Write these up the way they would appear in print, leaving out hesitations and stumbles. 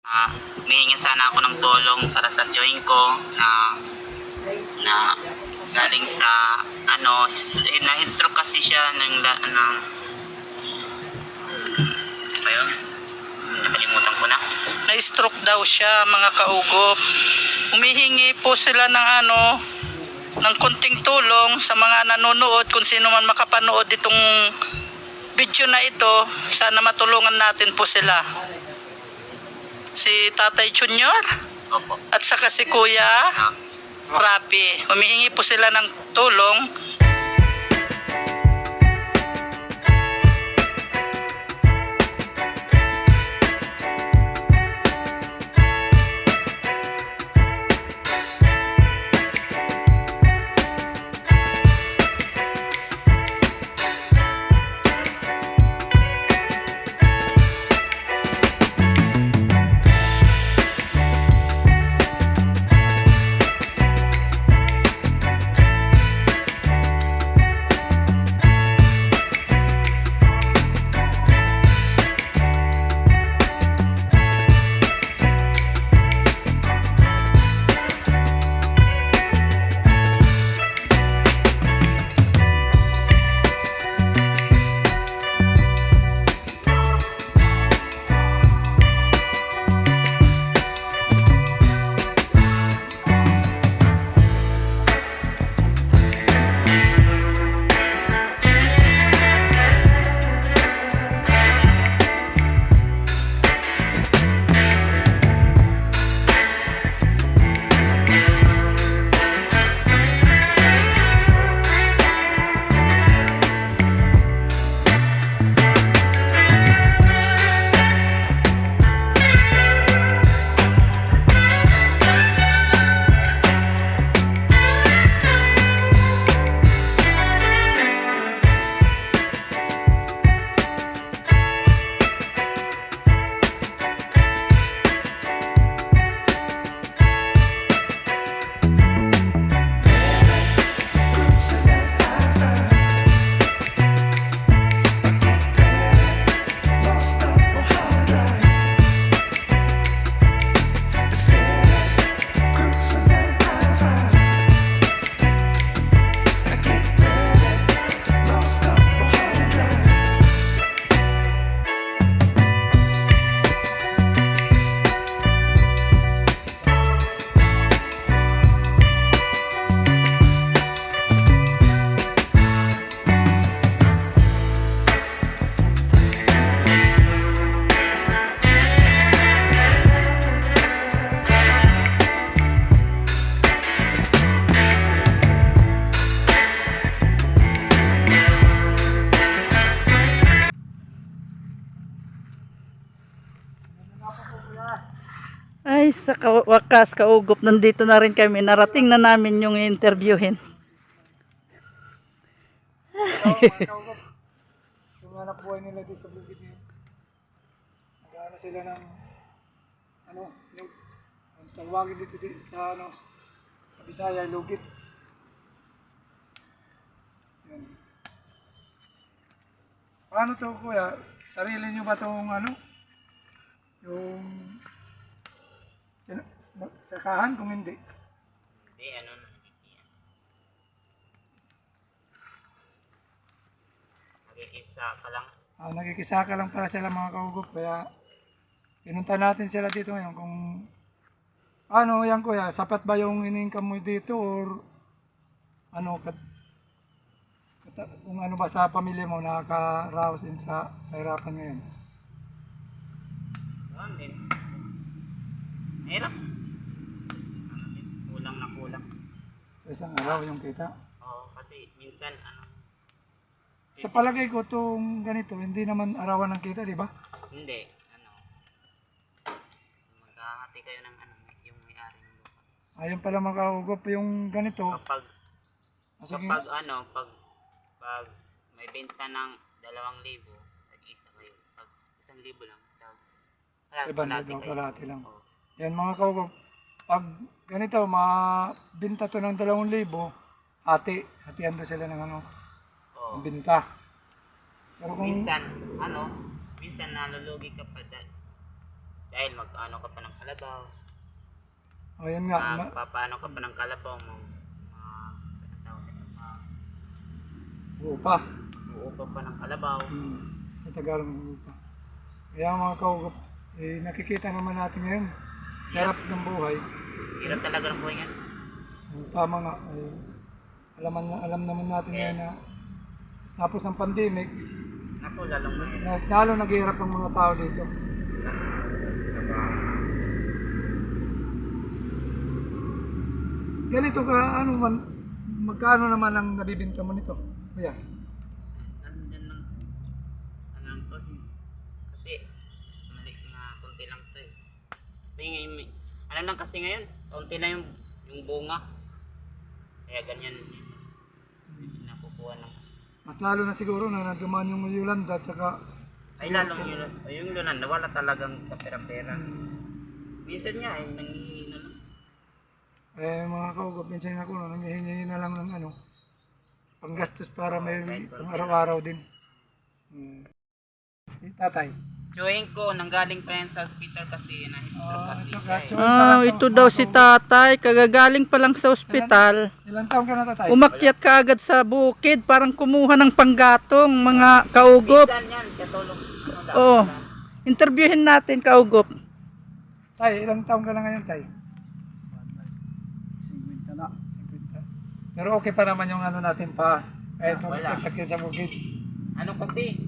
Humihingi sana ako ng tulong para sa tiyuhin ko na galing sa na-stroke kasi siya ano ba yun? Nakalimutan ko na. Na-stroke daw siya, mga kaugop. Humihingi po sila ng konting tulong sa mga nanonood, kung sino man makapanood itong video na ito. Sana matulungan natin po sila. Si Tatay Junior Opo. at saka si Kuya Rapi. Humihingi po sila ng tulong. Ay, sa wakas kaugop, nandito na rin kami. Narating na namin yung interviewin. Yung anak buhay nila dito sa bukid niya. Nag-ano sila ng yung tawagin dito sa sa Bisaya, lugit. Yan. Paano to, kuya? Sarili niyo ba tong yung sakahan kung hindi? Hindi, nagkikisa ka lang. Nagkikisaka lang para sila, mga kaugop, kaya pinunta natin sila dito ngayon kung yan, kuya, sapat ba yung in-income mo dito or kung ano ba sa pamilya mo nakaka-raos din sa kahirapan ngayon? Noon din. Mahirap. Kulang na kulang. Sa isang araw yung kita. Oo, kasi minsan Sa palagay ko, itong ganito, hindi naman arawan ng kita, di ba? hindi, maghahati kayo ng yung may-ari ng lupa. Ayun pala, mga kaugop, yung ganito. Kapag Sige. pag may benta ng 2,000, tag-isa kayo. Pag 1,000 lang, Kalahati lang. Oo. Yan, mga kaugop, pag ganito, mabinta to ng 2,000, hatian do sila ng Oo. binta. Pero kung Minsan nalulugi ka pa dahil Dahil mag-ano ka pa ng kalabaw. O yan nga, Magpapaano ka pa ng kalabaw mo. upa. Uupa pa ng kalabaw. Sa Tagalog ng upa. Kaya mga kaugup, nakikita naman natin ngayon, sarap ng buhay. Hirap talaga ng buhay yan. Tama nga, alam naman natin ngayon na tapos ng pandemic, Naku, lalong mahirap. lalo naghihirap ang mga tao dito. Ganito ka, ano man, magkano naman ang nabibinta mo nito? Kuya, Nandyan lang. Ano lang to? Kasi, mali na konti lang to eh. Kasi ngayon, ano lang kasi ngayon, konti lang yung bunga. Kaya ganyan. Hindi nakukuha ng... mas lalo na siguro na nadumaan yung Yolanda at saka Ay lalong yung lunan, wala talagang kapera-pera. Minsan nga ay nangihina lang. mga kaugup, minsan ako nanghihingi na lang ng ano, panggastos para may pang araw-araw din. Tatay. Tsuhin ko, nanggaling pa yan sa hospital kasi na-stroke kasi siya eh. Ito daw si tatay, kagagaling pa lang sa ospital. Ilang taon ka na, tatay? Umakyat ka agad sa bukid, parang kumuha ng panggatong, mga kaugup. Minsan yan, katulong. Ano daw? Oo, interviewin natin kaugup. Tay, ilang taon ka na ngayon, tay? 50 na. 50. Pero okay pa naman yung ano natin pa. Kahit Wala. magkakit sa bukid. Ano kasi,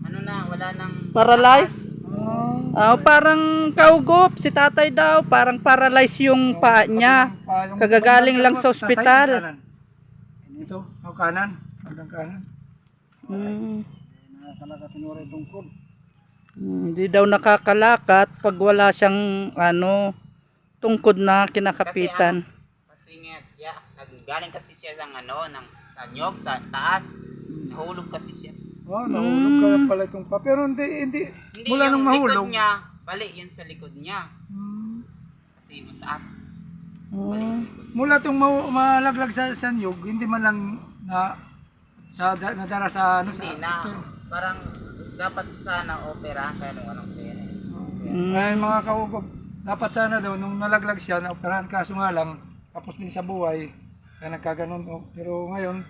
ano na, wala nang... Paralyzed? Oh, Parang kaugup, si tatay daw, parang paralyzed yung paa niya. Kagagaling lang sa ospital. Ito, o kanan. Hanggang kanan. Hindi daw nakakalakat pag wala siyang tungkod na kinakapitan. Kasi nga, yeah, nanggaling kasi siya ng ano, sa nyog, sa taas. Nahulog kasi siya. Oh, nahulog kaya pala itong pa. Pero hindi mula yung nung mahulog. likod niya, bali yun sa likod niya. Kasi mataas. Mula itong malaglag sa nyug, hindi man lang nadara sa ano Hindi sa na, parang dapat sana opera, kaya nung walang pera. Ay mga kaugob, dapat sana daw nung nalaglag siya na operahan kaso nga lang tapos din sa buhay kaya nagkaganon. Pero ngayon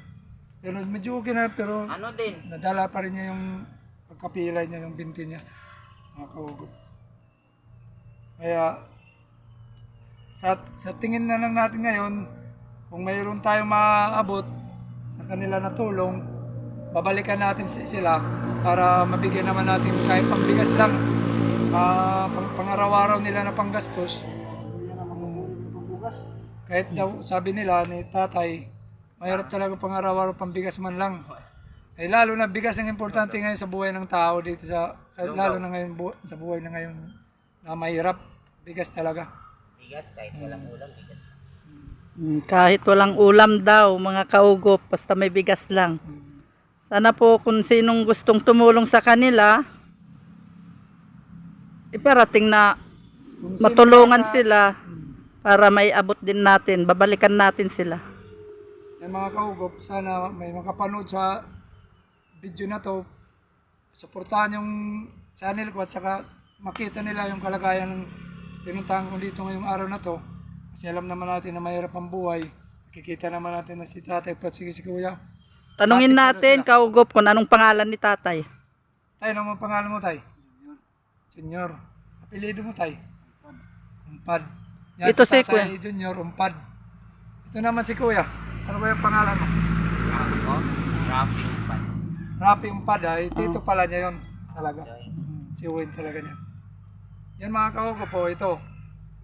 medyo okay na pero Ano din, nadala pa rin niya yung pagkapilay niya, yung binti niya, mga kaugob. Kaya sa tingin na lang natin ngayon, kung mayroon tayong maaabot sa kanila na tulong, babalikan natin sila para mabigyan naman natin kahit pangbigas lang, pang-araw-araw nila na panggastos. Kahit daw sabi nila ni tatay, mahirap talaga pang-araw-araw pambigas man lang. Eh lalo na bigas ang importante ngayon sa buhay ng tao dito lalo na ngayon sa buhay na ngayon na mahirap, bigas talaga. bigas kahit walang ulam, bigas. Kahit walang ulam daw, mga kaugop, basta may bigas lang. Sana po kung sinong gustong tumulong sa kanila, iparating na matulungan sila para may abot din natin, babalikan natin sila. Mga kaugop, sana may makapanood sa video na to, suportahan yung channel ko at saka makita nila yung kalagayan ng pinuntahan ko dito ngayong araw na to. Kasi alam naman natin na mahirap ang buhay. Nakikita naman natin na si tatay at si kuya. Tanungin natin, kaugop, kung anong pangalan ni tatay. Tay, ano ang pangalan mo, tay? Junior. Apelido mo, tay? Umpad. Yan, Ito si tatay, kuya. Junior, Umpad. Ito naman si kuya. Ano ba yung pangalan mo? Ako, Rafi Umpad. Rafi Umpad, ay tito pala niya yun. Talaga. Si Wayne talaga niya. Yan mga kaugo po, ito.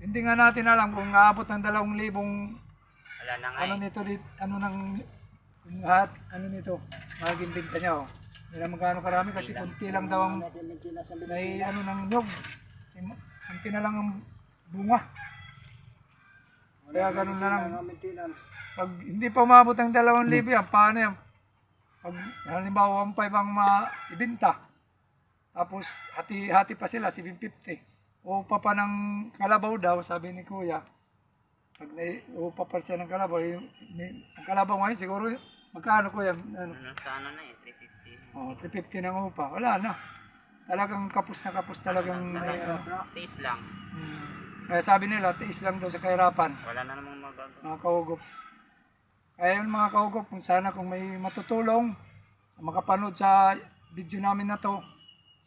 Hindi nga natin alam kung aabot ng 2,000 Wala na nga ano eh. nito, ano nang lahat, ano nito, magiging binta niya, oh. Hindi na magkano karami kasi kunti lang daw ang may ano ng nyog. Kunti na lang ang bunga. Kaya ganun na lang. Pag hindi pa umabot ng 2,000 yan, paano yan? Pag halimbawa 1,500 ang maibinta, tapos hati pa sila, 750. Upa pa ng kalabaw daw, sabi ni kuya. Pag upa pa siya ng kalabaw, ang kalabaw ngayon siguro, magkano kuya? Ano? Sa ano na eh, 350. Oh, 350 ng upa. Wala na. talagang kapos na kapos talagang may ano. Tiis lang. Kaya sabi nila, tiis lang daw sa kahirapan, Wala na namang magagawa. mga kaugop. Kaya yun mga kaugop, kung sana kung may matutulong, makapanood sa video namin na to,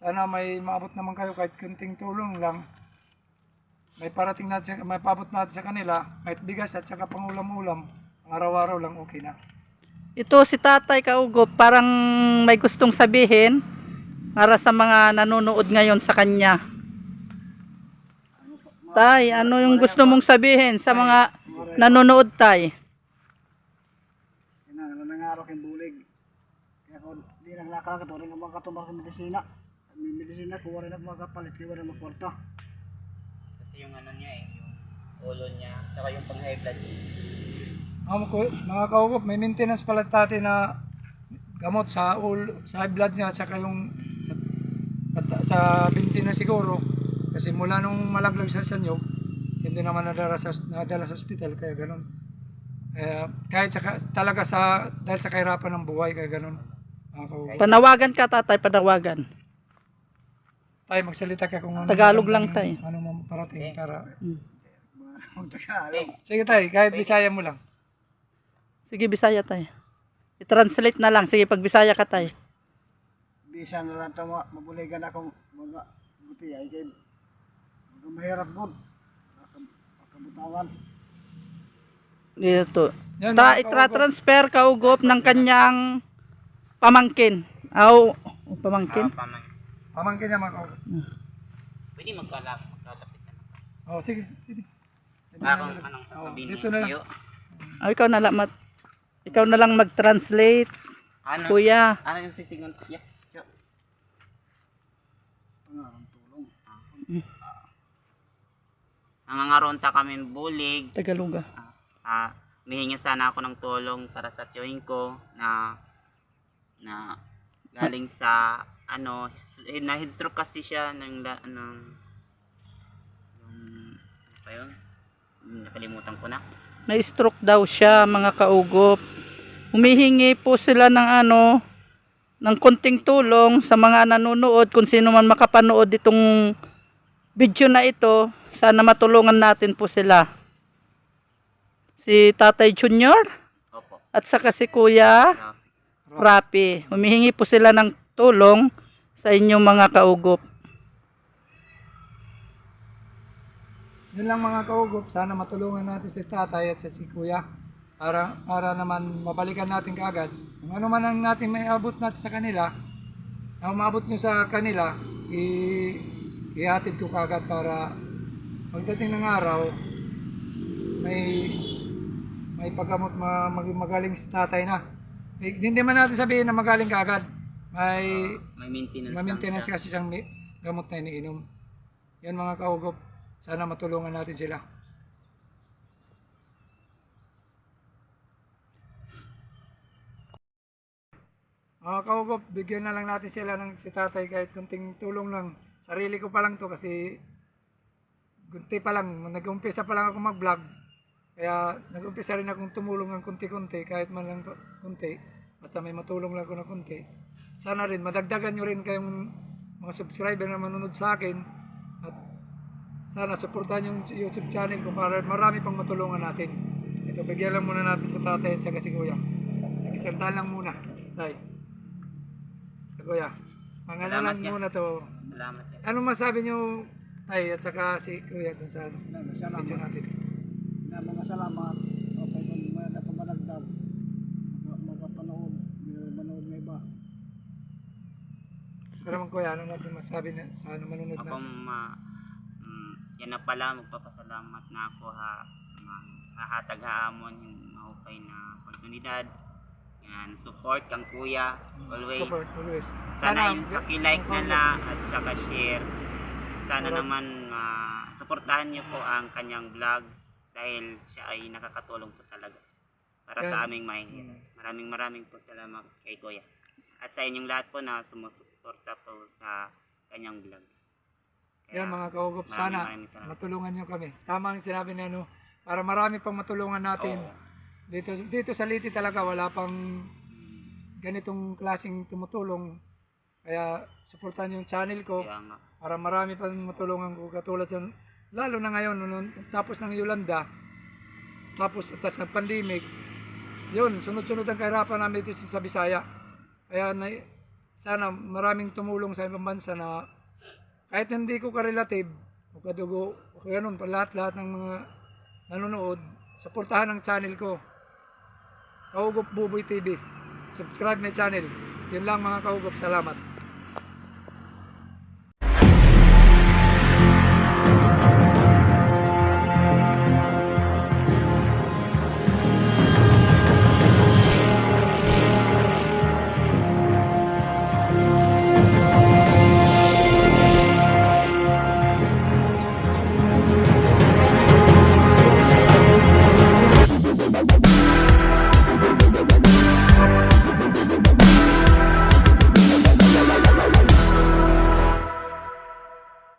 sana may maabot naman kayo kahit kunting tulong lang. May parating natin, may paabot natin sa kanila, kahit bigas at saka pangulam-ulam, araw-araw lang okay na. Ito si Tatay Kaugop, parang may gustong sabihin para sa mga nanonood ngayon sa kanya. Tay, ano yung gusto mong sabihin sa mga nanonood, Tay? Kaya na nangaro kang bulig. Kaya kung di na nakakato rin ang mga katumar sa medisina. May medisina kuha rin ang mga kapalit kaya wala magkwarta. Kasi yung ano niya eh, yung ulo niya, saka yung pang high blood. Mga kaugop, may maintenance pala tati na gamot sa high blood niya at saka yung sa binti na siguro. Kasi mula nung malaglag sa sanyo, hindi naman nadala sa ospital, kaya ganun. Kahit talaga dahil sa kahirapan ng buhay, kaya ganun. Mga kaugop. Panawagan ka, Tatay, panawagan. Tay, magsalita ka kung ano. Tagalog lang, Tay. Ano mo parating para. Ang Tagalog. Sige tay, kahit Bisaya mo lang. Sige, Bisaya, Tay. I-translate na lang. Sige, pag Bisaya ka, Tay. Bisa na lang tama mabuligan akong mga guti ay kay mga mahirap gud. Kabutawan. Dito. Yan, mga kaugop. Itra-transfer Kaugop ng kanyang pamangkin. Pamangkin? Pamang. Pamangkin niya mga kaugop. Pwede magkalapit na. Oh, sige. Sige. Kung anong sasabihin dito na lang. niyo. Ikaw na lang mag-translate, Ano? Kuya. Ano yung sisigon? Yeah. Pangarang tulong. Nangangaronta kami bulig. Tagaluga. Mihingi sana ako ng tulong para sa tiyuhin ko na galing sa na head stroke kasi siya ng ano pa yun? Nakalimutan ko na. Na-stroke daw siya, mga kaugop. Humihingi po sila ng konting tulong sa mga nanonood, kung sino man makapanood itong video na ito, sana matulungan natin po sila. Si Tatay Junior Opo. at saka si Kuya Rapi. Humihingi po sila ng tulong sa inyong mga kaugop. Yun lang mga kaugop, sana matulungan natin si tatay at si kuya para naman mabalikan natin kaagad. Kung ano man ang natin may abot natin sa kanila, ang umabot nyo sa kanila, ihatid ko kaagad para pagdating ng araw, may paggamot maging magaling si tatay na. Hindi man natin sabihin na magaling kaagad. May maintenance siya. kasi siyang gamot na iniinom. Yan mga kaugop. Sana matulungan natin sila. Mga kaugop, bigyan na lang natin sila ng si tatay kahit kunting tulong lang. Sarili ko pa lang to kasi kunti pa lang, nag-umpisa pa lang ako mag-vlog. Kaya nag-umpisa rin akong tumulong ng kunti-kunti kahit man lang kunti. Basta may matulong lang ako na kunti. Sana rin madagdagan nyo rin kayong mga subscriber na manunod sa akin. At sana suportahan yung YouTube channel ko para marami pang matulungan natin. Ito, bigyan lang muna natin sa tatay at saka si kuya. Isandaan lang muna, tay. Sa kuya. Mga ano lang yan. muna to. Salamat yan. Anong masabi nyo, tay, at saka si kuya dun sa video natin? Na mga salamat. Okay kung may nakamalagdag. Magpapanood. Manood may iba. Sa naman kuya, ano natin masabi na sa ano manunod Ako natin? yan na pala, magpapasalamat na ako hahatag haamon yung mahukay na oportunidad. Yan, support kang kuya always. Support, always. Sana yung paki-like na lang at saka share. Sana Alright. naman suportahan niyo po ang kanyang vlog dahil siya ay nakakatulong po talaga para Yan. sa aming mahihirap. Maraming po salamat kay kuya. At sa inyong lahat po na sumusuporta po sa kanyang vlog. Yan mga kaugop, sana maraming salamat. matulungan nyo kami. Tama ang sinabi na para marami pang matulungan natin. Oo. Dito sa Liti talaga wala pang ganitong klaseng tumutulong. Kaya suportahan yung channel ko Kaya nga. para marami pa matulungan ko katulad sa lalo na ngayon tapos ng Yolanda tapos ng pandemic yun sunod-sunod ang kahirapan namin dito sa Bisaya kaya sana maraming tumulong sa ibang bansa na kahit hindi ko ka-relative o kadugo o ganun pa lahat ng mga nanonood suportahan ang channel ko Kaugop Buboy TV subscribe my channel yun lang mga kaugop salamat